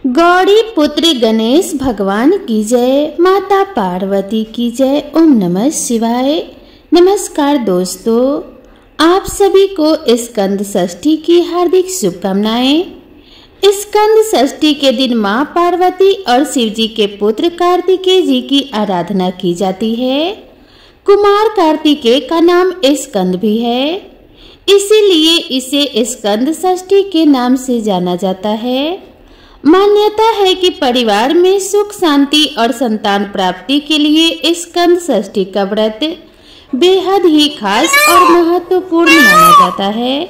गौरी पुत्र गणेश भगवान की जय, माता पार्वती की जय। ओम नमः शिवाय। नमस्कार दोस्तों, आप सभी को स्कंद षष्ठी की हार्दिक शुभकामनाएं। स्कंद षष्ठी के दिन मां पार्वती और शिव जी के पुत्र कार्तिकेय जी की आराधना की जाती है। कुमार कार्तिकेय का नाम स्कंद भी है, इसीलिए इसे स्कंद षष्ठी के नाम से जाना जाता है। मान्यता है कि परिवार में सुख शांति और संतान प्राप्ति के लिए स्कंद षष्ठी का व्रत बेहद ही खास और महत्वपूर्ण माना जाता है।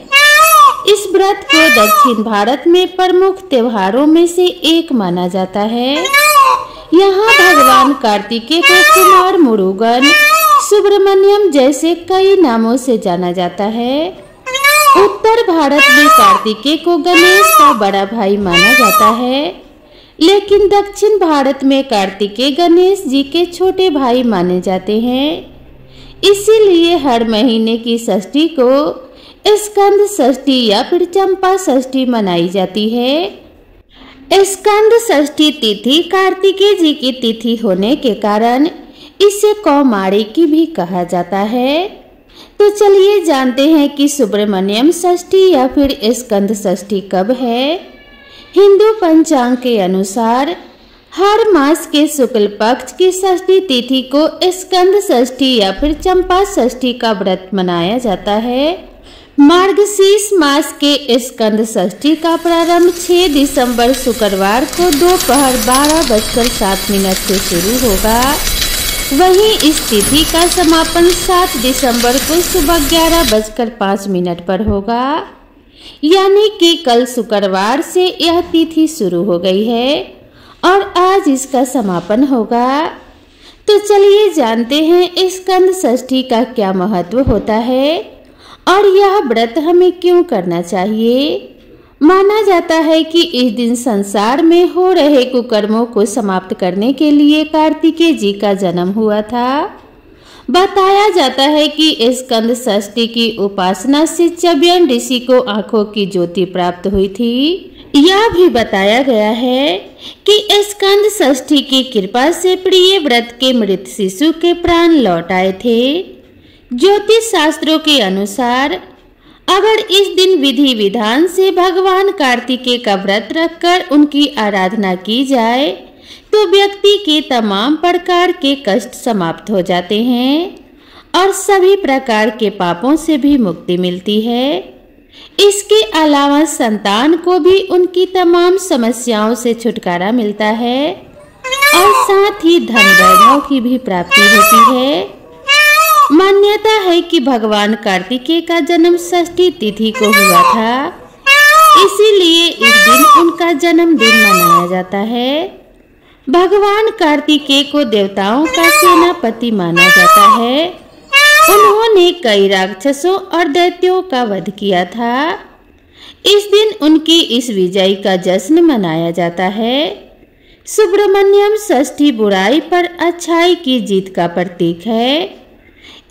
इस व्रत को दक्षिण भारत में प्रमुख त्योहारों में से एक माना जाता है। यहाँ भगवान कार्तिकेय को कुमार मुरुगन, सुब्रमण्यम जैसे कई नामों से जाना जाता है। उत्तर भारत में कार्तिकेय को गणेश का बड़ा भाई माना जाता है, लेकिन दक्षिण भारत में कार्तिकेय गणेश जी के छोटे भाई माने जाते हैं। इसीलिए हर महीने की षष्ठी को स्कंद षष्ठी या फिर चंपा षष्ठी मनाई जाती है। स्कंद षष्ठी तिथि कार्तिकेय जी की तिथि होने के कारण इसे कौमारी की भी कहा जाता है। तो चलिए जानते हैं कि सुब्रमण्यम षष्ठी या फिर स्कंद षष्ठी कब है। हिंदू पंचांग के अनुसार हर मास के शुक्ल पक्ष की षष्ठी तिथि को स्कंद षष्ठी या फिर चंपा षष्ठी का व्रत मनाया जाता है। मार्गशीर्ष मास के स्कंद षष्ठी का प्रारंभ 6 दिसंबर शुक्रवार को दोपहर 12:07 से शुरू होगा। वहीं इस तिथि का समापन 7 दिसंबर को सुबह 11:05 पर होगा। यानी कि कल शुक्रवार से यह तिथि शुरू हो गई है और आज इसका समापन होगा। तो चलिए जानते हैं स्कंद षष्ठी का क्या महत्व होता है और यह व्रत हमें क्यों करना चाहिए। माना जाता है कि इस दिन संसार में हो रहे कुकर्मों को समाप्त करने के लिए कार्तिकेय जी का जन्म हुआ था। बताया जाता है कि स्कंद षष्ठी की उपासना से च्यवन ऋषि को आंखों की ज्योति प्राप्त हुई थी। यह भी बताया गया है कि स्कंद षष्ठी की कृपा से प्रिय व्रत के मृत शिशु के प्राण लौट आए थे। ज्योतिष शास्त्रों के अनुसार अगर इस दिन विधि विधान से भगवान कार्तिकेय का व्रत रखकर उनकी आराधना की जाए तो व्यक्ति के तमाम प्रकार के कष्ट समाप्त हो जाते हैं और सभी प्रकार के पापों से भी मुक्ति मिलती है। इसके अलावा संतान को भी उनकी तमाम समस्याओं से छुटकारा मिलता है और साथ ही धन वैभव की भी प्राप्ति होती है। मान्यता है कि भगवान कार्तिकेय का जन्म षष्ठी तिथि को हुआ था, इसीलिए इस दिन उनका जन्मदिन मनाया जाता है। भगवान कार्तिकेय को देवताओं का सेनापति माना जाता है। उन्होंने कई राक्षसों और दैत्यों का वध किया था। इस दिन उनकी इस विजय का जश्न मनाया जाता है। सुब्रमण्यम षष्ठी बुराई पर अच्छाई की जीत का प्रतीक है।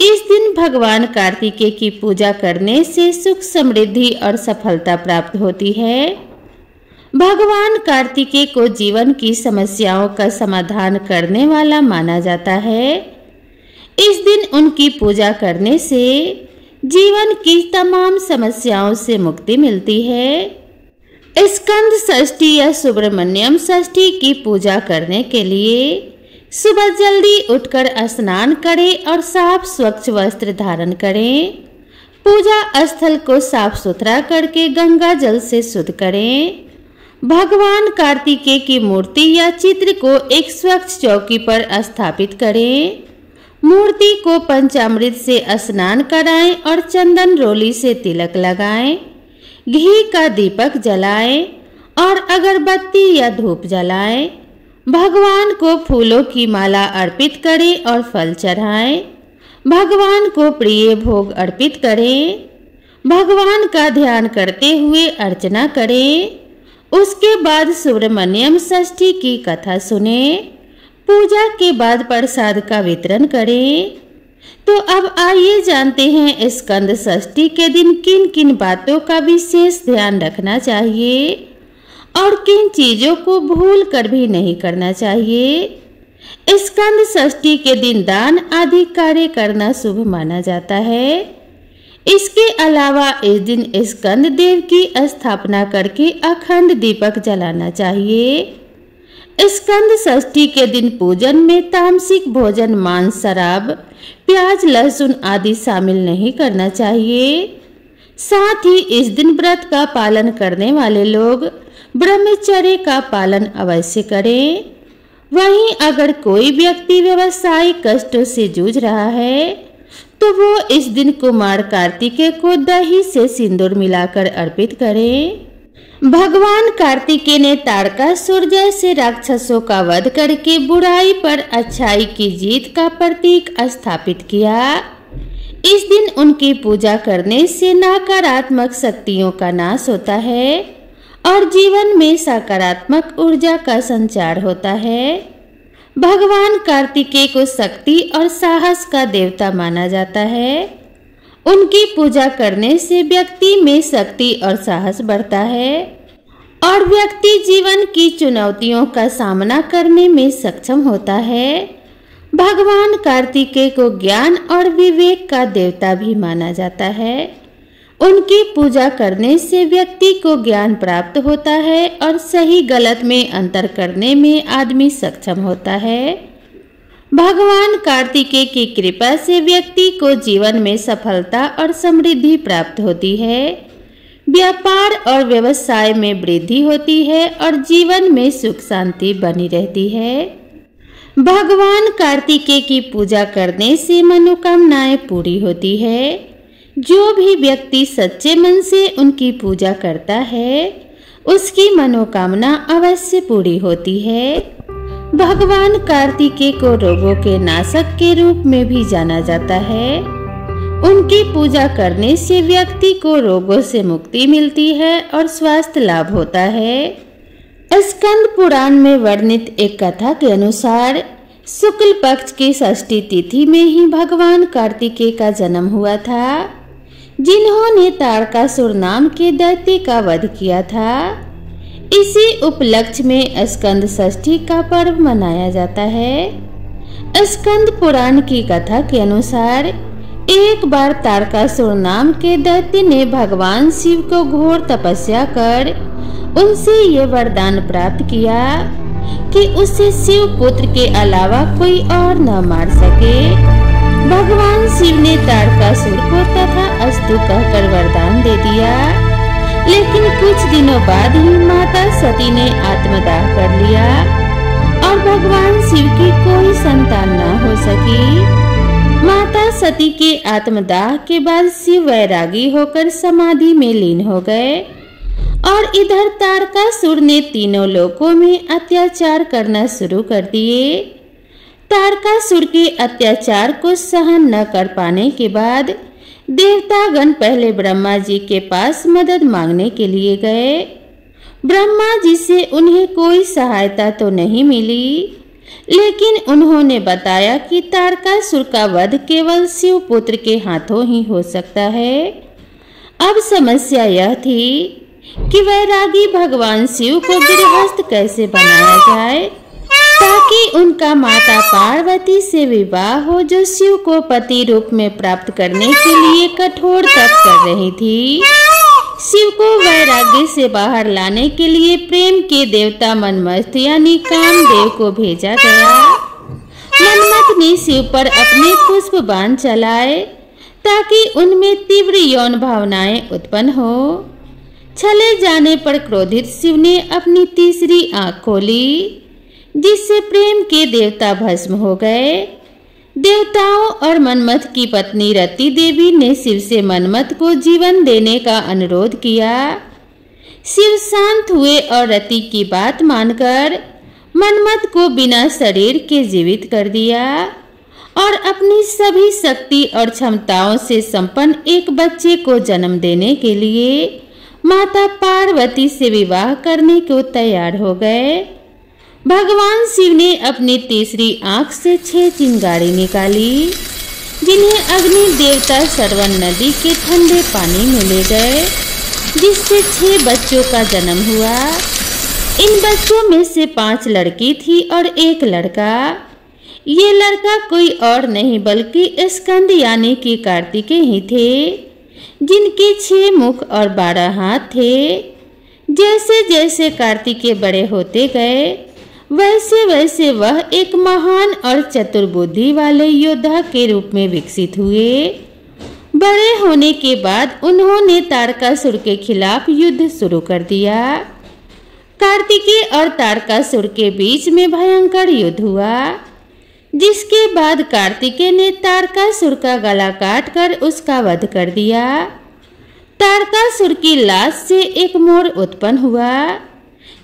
इस दिन भगवान कार्तिकेय की पूजा करने से सुख समृद्धि और सफलता प्राप्त होती है। भगवान कार्तिकेय को जीवन की समस्याओं का समाधान करने वाला माना जाता है। इस दिन उनकी पूजा करने से जीवन की तमाम समस्याओं से मुक्ति मिलती है। स्कंद षष्ठी या सुब्रमण्यम षष्ठी की पूजा करने के लिए सुबह जल्दी उठकर स्नान करें और साफ स्वच्छ वस्त्र धारण करें। पूजा स्थल को साफ सुथरा करके गंगा जल से शुद्ध करें। भगवान कार्तिकेय की मूर्ति या चित्र को एक स्वच्छ चौकी पर स्थापित करें। मूर्ति को पंचामृत से स्नान कराएं और चंदन रोली से तिलक लगाएं। घी का दीपक जलाएं और अगरबत्ती या धूप जलाएं। भगवान को फूलों की माला अर्पित करें और फल चढ़ाएं। भगवान को प्रिय भोग अर्पित करें। भगवान का ध्यान करते हुए अर्चना करें। उसके बाद सुब्रमण्यम षष्ठी की कथा सुने। पूजा के बाद प्रसाद का वितरण करें। तो अब आइए जानते हैं स्कंद षष्ठी के दिन किन किन बातों का विशेष ध्यान रखना चाहिए और किन चीजों को भूल कर भी नहीं करना चाहिए। स्कंद षष्ठी के दिन दान आदि कार्य करना शुभ माना जाता है। इसके अलावा इस दिन स्कंद देव की स्थापना करके अखंड दीपक जलाना चाहिए। स्कंद षष्ठी के दिन पूजन में तामसिक भोजन, मांस, शराब, प्याज, लहसुन आदि शामिल नहीं करना चाहिए। साथ ही इस दिन व्रत का पालन करने वाले लोग ब्रह्मचर्य का पालन अवश्य करें। वहीं अगर कोई व्यक्ति व्यवसायिक कष्टों से जूझ रहा है तो वो इस दिन कुमार कार्तिकेय को दही से सिंदूर मिलाकर अर्पित करें। भगवान कार्तिकेय ने तारकासुर जैसे राक्षसों का वध करके बुराई पर अच्छाई की जीत का प्रतीक स्थापित किया। इस दिन उनकी पूजा करने से नकारात्मक शक्तियों का नाश होता है और जीवन में सकारात्मक ऊर्जा का संचार होता है। भगवान कार्तिकेय को शक्ति और साहस का देवता माना जाता है। उनकी पूजा करने से व्यक्ति में शक्ति और साहस बढ़ता है और व्यक्ति जीवन की चुनौतियों का सामना करने में सक्षम होता है। भगवान कार्तिकेय को ज्ञान और विवेक का देवता भी माना जाता है। उनकी पूजा करने से व्यक्ति को ज्ञान प्राप्त होता है और सही गलत में अंतर करने में आदमी सक्षम होता है। भगवान कार्तिकेय की कृपा से व्यक्ति को जीवन में सफलता और समृद्धि प्राप्त होती है। व्यापार और व्यवसाय में वृद्धि होती है और जीवन में सुख शांति बनी रहती है। भगवान कार्तिकेय की पूजा करने से मनोकामनाएं पूरी होती है। जो भी व्यक्ति सच्चे मन से उनकी पूजा करता है उसकी मनोकामना अवश्य पूरी होती है। भगवान कार्तिकेय को रोगों के नाशक के रूप में भी जाना जाता है। उनकी पूजा करने से व्यक्ति को रोगों से मुक्ति मिलती है और स्वास्थ्य लाभ होता है। स्कंद पुराण में वर्णित एक कथा के अनुसार शुक्ल पक्ष की षष्ठी तिथि में ही भगवान कार्तिकेय का जन्म हुआ था, जिन्होंने तारकासुर नाम के दैत्य का वध किया था। इसी उपलक्ष्य में स्कंद षष्ठी का पर्व मनाया जाता है। स्कंद पुराण की कथा के अनुसार एक बार तारकासुर नाम के दैत्य ने भगवान शिव को घोर तपस्या कर उनसे ये वरदान प्राप्त किया कि उसे शिव पुत्र के अलावा कोई और न मार सके। भगवान शिव ने तारकासुर को तथा अस्तु कहकर वरदान दे दिया, लेकिन कुछ दिनों बाद ही माता सती ने आत्मदाह कर लिया और भगवान शिव की कोई संतान न हो सकी। माता सती के आत्मदाह के बाद शिव वैरागी होकर समाधि में लीन हो गए और इधर तारकासुर ने तीनों लोकों में अत्याचार करना शुरू कर दिए। तारकासुर के अत्याचार को सहन न कर पाने के बाद देवतागण पहले ब्रह्मा जी के पास मदद मांगने के लिए गए। ब्रह्मा जी से उन्हें कोई सहायता तो नहीं मिली, लेकिन उन्होंने बताया कि तारकासुर का वध केवल शिव पुत्र के हाथों ही हो सकता है। अब समस्या यह थी कि वैरागी भगवान शिव को गृहस्थ कैसे बनाया जाए ताकि उनका माता पार्वती से विवाह हो, जो शिव को पति रूप में प्राप्त करने के लिए कठोर तप कर रही थी। शिव को वैराग्य से बाहर लाने के लिए प्रेम के देवता मनमथ यानी कामदेव को भेजा गया। मनमथ ने शिव पर अपने पुष्प बाण चलाए ताकि उनमें तीव्र यौन भावनाएं उत्पन्न हो। चले जाने पर क्रोधित शिव ने अपनी तीसरी आंख खोली, जिससे प्रेम के देवता भस्म हो गए। देवताओं और मनमथ की पत्नी रति देवी ने शिव से मनमथ को जीवन देने का अनुरोध किया। शिव शांत हुए और रति की बात मानकर मनमथ को बिना शरीर के जीवित कर दिया और अपनी सभी शक्ति और क्षमताओं से संपन्न एक बच्चे को जन्म देने के लिए माता पार्वती से विवाह करने को तैयार हो गए। भगवान शिव ने अपनी तीसरी आंख से 6 चिंगारी निकाली, जिन्हें अग्नि देवता सरवन नदी के ठंडे पानी में ले गए, जिससे 6 बच्चों का जन्म हुआ। इन बच्चों में से 5 लड़की थी और 1 लड़का। ये लड़का कोई और नहीं बल्कि स्कंद यानी कि कार्तिकेय ही थे, जिनके 6 मुख और 12 हाथ थे। जैसे जैसे कार्तिकेय बड़े होते गए वैसे वैसे वह एक महान और चतुर बुद्धि वाले योद्धा के रूप में विकसित हुए। बड़े होने के बाद उन्होंने तारकासुर के खिलाफ युद्ध शुरू कर दिया। कार्तिकेय और तारकासुर के बीच में भयंकर युद्ध हुआ, जिसके बाद कार्तिकेय ने तारकासुर का गला काटकर उसका वध कर दिया। तारकासुर की लाश से एक मोर उत्पन्न हुआ,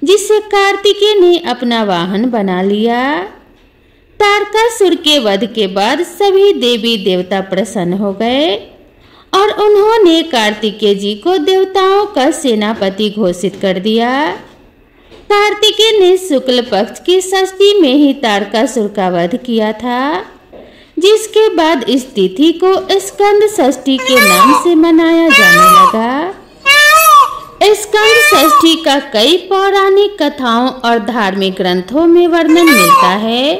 जिसे कार्तिकेय ने अपना वाहन बना लिया। तारकासुर के वध के बाद सभी देवी देवता प्रसन्न हो गए और उन्होंने कार्तिकेय जी को देवताओं का सेनापति घोषित कर दिया। कार्तिकेय ने शुक्ल पक्ष की षष्ठी में ही तारकासुर का वध किया था, जिसके बाद इस तिथि को स्कंद षष्ठी के नाम से मनाया जाने लगा। स्कंद षष्ठी का कई पौराणिक कथाओं और धार्मिक ग्रंथों में वर्णन मिलता है।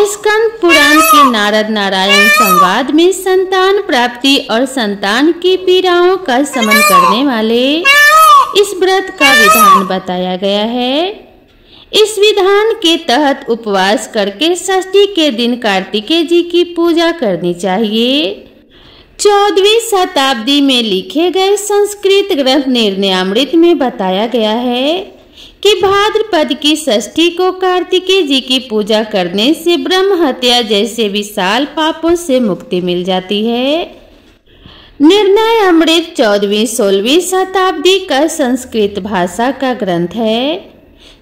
स्कंद पुराण के नारद नारायण संवाद में संतान प्राप्ति और संतान की पीड़ाओं का शमन करने वाले इस व्रत का विधान बताया गया है। इस विधान के तहत उपवास करके षष्ठी के दिन कार्तिकेय जी की पूजा करनी चाहिए। 14वीं शताब्दी में लिखे गए संस्कृत ग्रंथ निर्णयामृत में बताया गया है कि भाद्रपद की षष्ठी को कार्तिकेय जी की पूजा करने से ब्रह्म हत्या जैसे विशाल पापों से मुक्ति मिल जाती है। निर्णयामृत 14वीं-16वीं शताब्दी का संस्कृत भाषा का ग्रंथ है,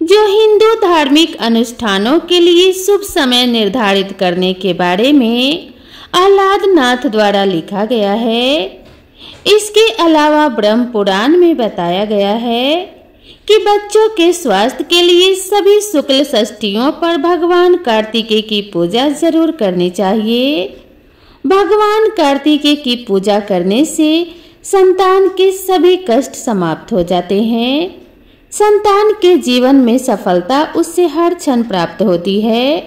जो हिंदू धार्मिक अनुष्ठानों के लिए शुभ समय निर्धारित करने के बारे में आह्लादनाथ द्वारा लिखा गया है। इसके अलावा ब्रह्म पुराण में बताया गया है कि बच्चों के स्वास्थ्य के लिए सभी शुक्ल षष्ठियों पर भगवान कार्तिकेय की पूजा जरूर करनी चाहिए। भगवान कार्तिकेय की पूजा करने से संतान के सभी कष्ट समाप्त हो जाते हैं। संतान के जीवन में सफलता उससे हर क्षण प्राप्त होती है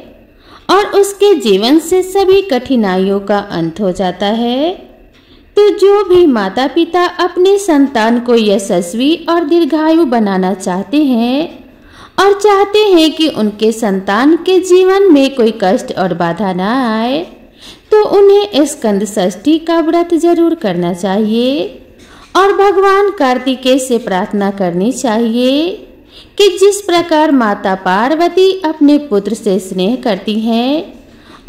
और उसके जीवन से सभी कठिनाइयों का अंत हो जाता है। तो जो भी माता पिता अपने संतान को यशस्वी और दीर्घायु बनाना चाहते हैं और चाहते हैं कि उनके संतान के जीवन में कोई कष्ट और बाधा ना आए, तो उन्हें स्कंद षष्ठी का व्रत जरूर करना चाहिए और भगवान कार्तिकेय से प्रार्थना करनी चाहिए कि जिस प्रकार माता पार्वती अपने पुत्र से स्नेह करती हैं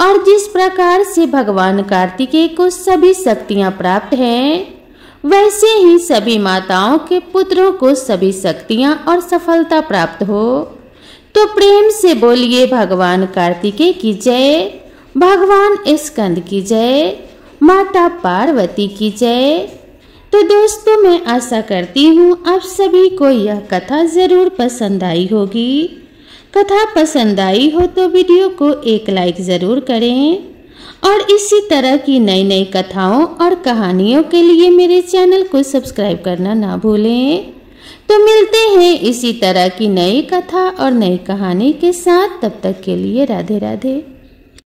और जिस प्रकार से भगवान कार्तिकेय को सभी शक्तियां प्राप्त हैं, वैसे ही सभी माताओं के पुत्रों को सभी शक्तियां और सफलता प्राप्त हो। तो प्रेम से बोलिए भगवान कार्तिकेय की जय, भगवान स्कंद की जय, माता पार्वती की जय। तो दोस्तों, मैं आशा करती हूँ आप सभी को यह कथा जरूर पसंद आई होगी। कथा पसंद आई हो तो वीडियो को एक लाइक ज़रूर करें और इसी तरह की नई नई कथाओं और कहानियों के लिए मेरे चैनल को सब्सक्राइब करना ना भूलें। तो मिलते हैं इसी तरह की नई कथा और नई कहानी के साथ। तब तक के लिए राधे राधे।